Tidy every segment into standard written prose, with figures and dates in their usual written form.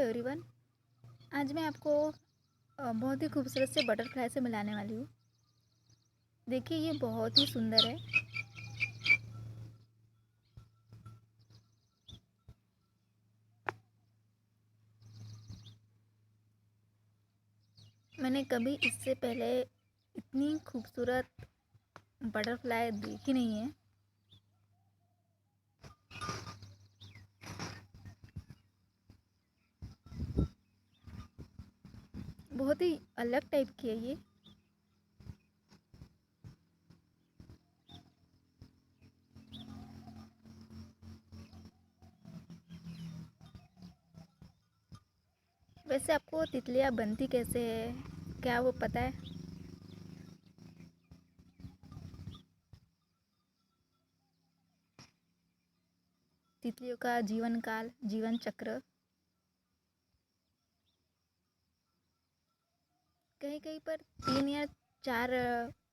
Everyone. आज मैं आपको बहुत ही खूबसूरत से बटरफ्लाई से मिलाने वाली हूँ। देखिए, ये बहुत ही सुंदर है। मैंने कभी इससे पहले इतनी खूबसूरत बटरफ्लाई देखी नहीं है। बहुत ही अलग टाइप की है ये। वैसे आपको तितलियाँ बनती कैसे है, क्या वो पता है? तितलियों का जीवन काल, जीवन चक्र कहीं कहीं पर 3 या 4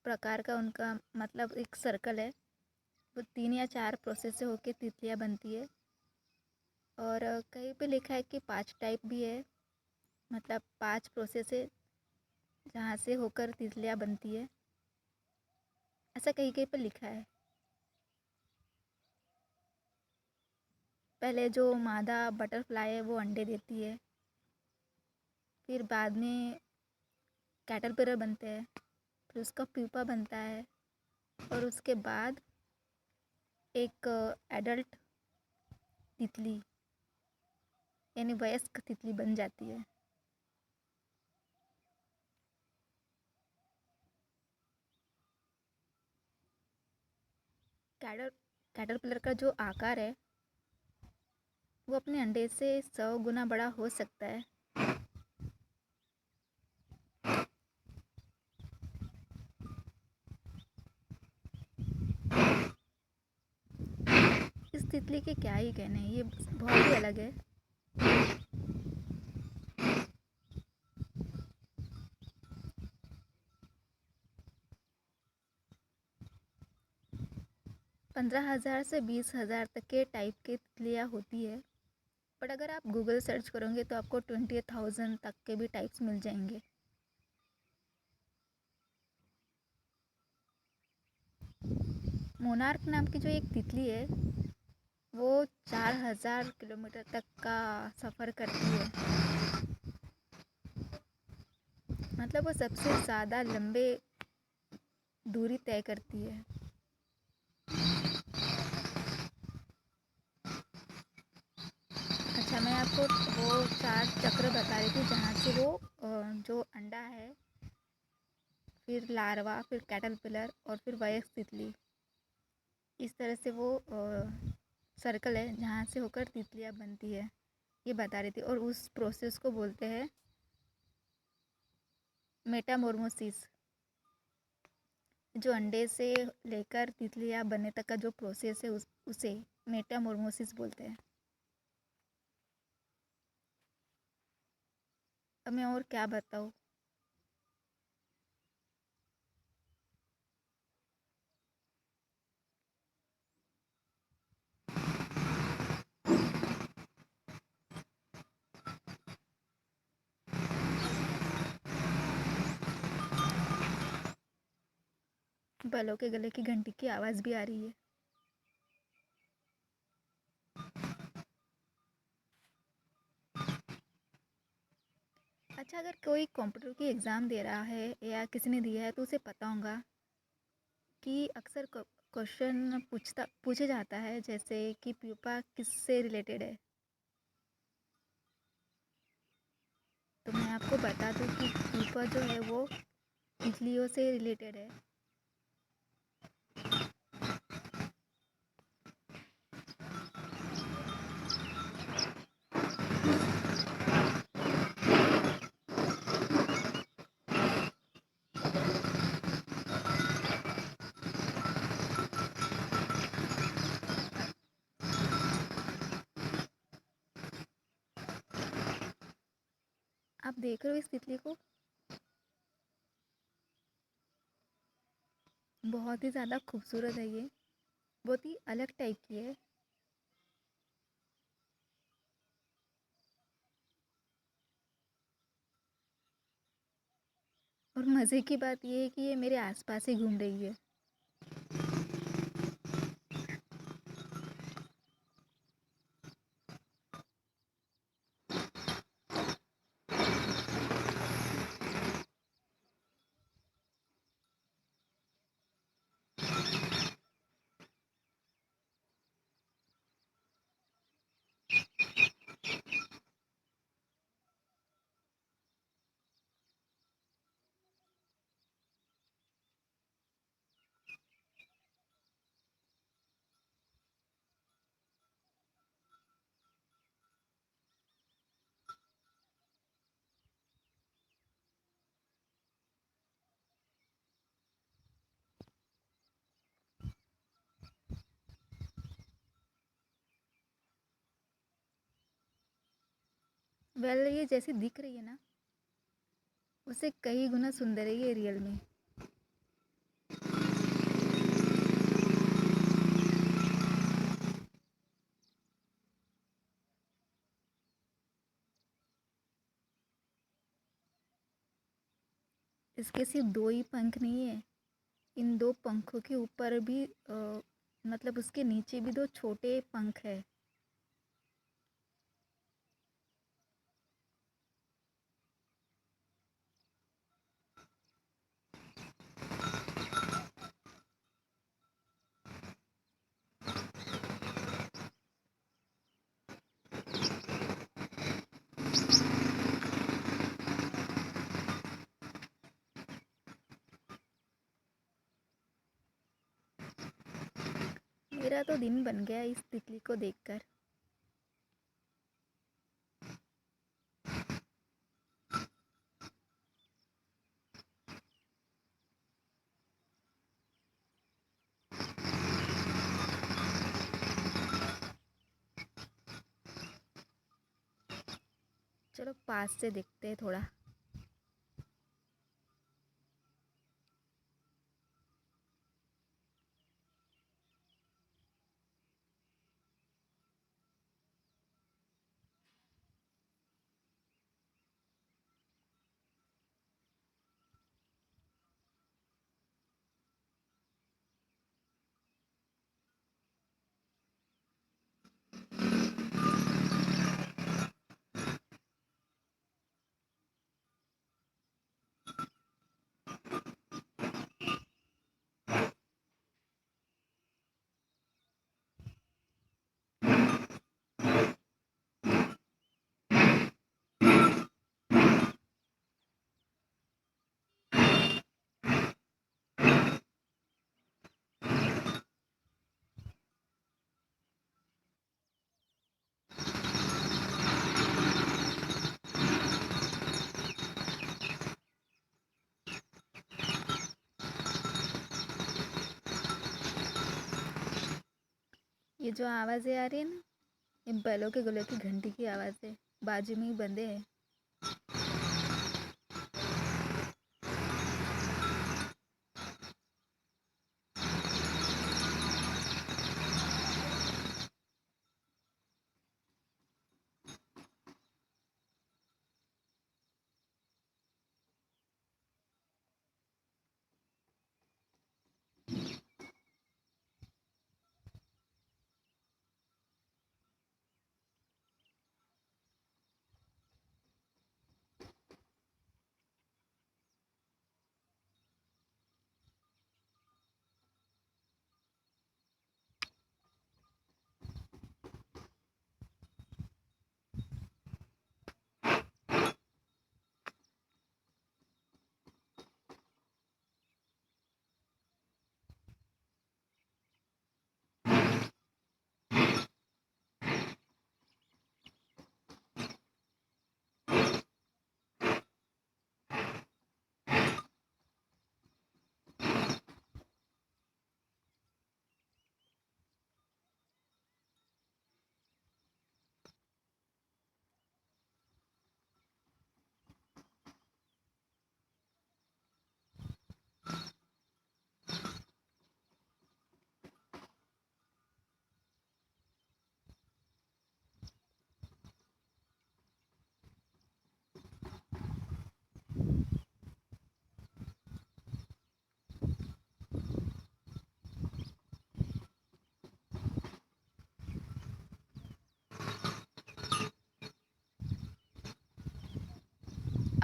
प्रकार का उनका मतलब एक सर्कल है। वो 3 या 4 प्रोसेस से होके तितलियाँ बनती है। और कहीं पे लिखा है कि 5 टाइप भी है, मतलब 5 प्रोसेस है जहाँ से होकर तितलियाँ बनती है, ऐसा कहीं कहीं पर लिखा है। पहले जो मादा बटरफ्लाई है वो अंडे देती है, फिर बाद में कैटरपिलर बनते हैं, फिर उसका प्यूपा बनता है, और उसके बाद एक एडल्ट तितली यानी वयस्क तितली बन जाती है। कैटर कैटरपिलर का जो आकार है वो अपने अंडे से 100 गुना बड़ा हो सकता है। इस तितली के क्या ही कहने, ये बहुत ही अलग है। 15,000 से 20,000 तक के टाइप की तितलियाँ होती है। बट अगर आप गूगल सर्च करोगे तो आपको 20,000 तक के भी टाइप्स मिल जाएंगे। मोनार्क नाम की जो एक तितली है वो 4,000 किलोमीटर तक का सफ़र करती है। मतलब वो सबसे ज़्यादा लंबे दूरी तय करती है। अच्छा, मैं आपको वो 4 चक्र बता रही थी जहाँ से वो जो अंडा है, फिर लार्वा, फिर कैटरपिलर और फिर वयस्क तितली, इस तरह से वो सर्कल है जहाँ से होकर तितलियाँ बनती है, ये बता रही थी। और उस प्रोसेस को बोलते हैं मेटामॉर्मोसिस। जो अंडे से लेकर तितलियाँ बनने तक का जो प्रोसेस है उसे मेटामॉर्मोसिस बोलते हैं। अब मैं और क्या बताऊँ। बालों के गले की घंटी की आवाज़ भी आ रही है। अच्छा, अगर कोई कंप्यूटर की एग्ज़ाम दे रहा है या किसी ने दिया है तो उसे पता होगा कि अक्सर क्वेश्चन पूछे जाता है, जैसे कि प्यूपा किससे रिलेटेड है। तो मैं आपको बता दूं कि प्यूपा जो है वो तितलियों से रिलेटेड है। आप देख रहे हो इस तितली को, बहुत ही ज़्यादा खूबसूरत है ये, बहुत ही अलग टाइप की है। और मज़े की बात ये है कि ये मेरे आसपास ही घूम रही है। ये जैसी दिख रही है ना, उससे कई गुना सुंदर है ये रियल में। इसके सिर्फ 2 ही पंख नहीं है, इन 2 पंखों के ऊपर भी मतलब उसके नीचे भी 2 छोटे पंख हैं। मेरा तो दिन बन गया इस तितली को देखकर। चलो पास से देखते हैं थोड़ा। ये जो आवाज़ें आ रही है ना, ये बैलों के गले की घंटी की आवाज़ है। बाजू में ही बंधे हैं।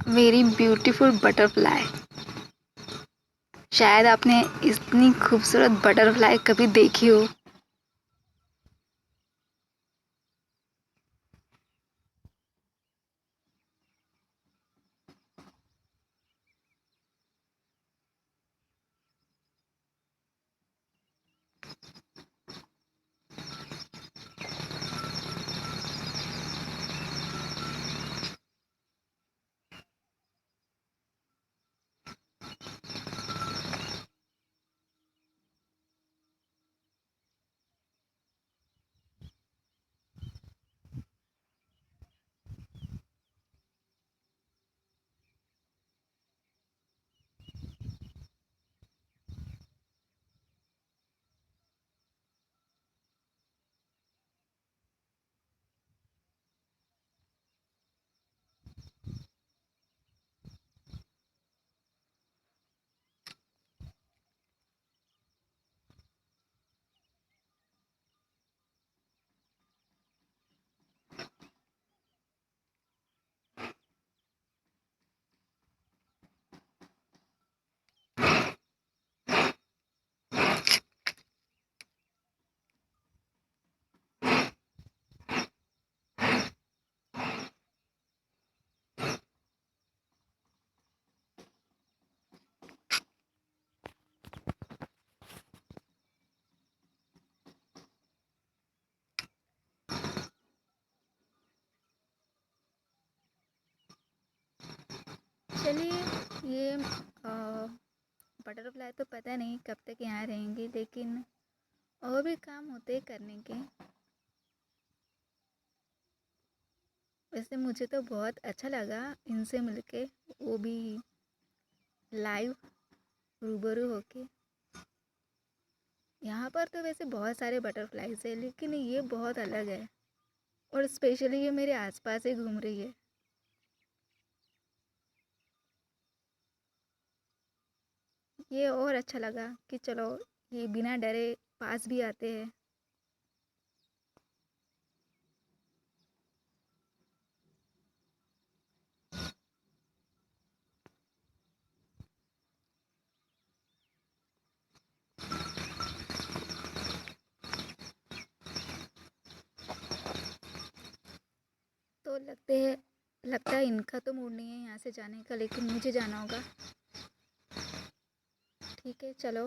Very beautiful butterfly. शायद आपने इतनी खूबसूरत बटरफ्लाई कभी देखी हो। चलिए, ये बटरफ्लाई तो पता नहीं कब तक यहाँ रहेंगे, लेकिन और भी काम होते हैं करने के। वैसे मुझे तो बहुत अच्छा लगा इनसे मिलके, वो भी लाइव रूबरू होके। यहाँ पर तो वैसे बहुत सारे बटरफ्लाइज है, लेकिन ये बहुत अलग है, और स्पेशली ये मेरे आसपास ही घूम रही है। ये और अच्छा लगा कि चलो, ये बिना डरे पास भी आते हैं। तो लगता है इनका तो मूड नहीं है यहाँ से जाने का, लेकिन मुझे जाना होगा। ठीक है, चलो।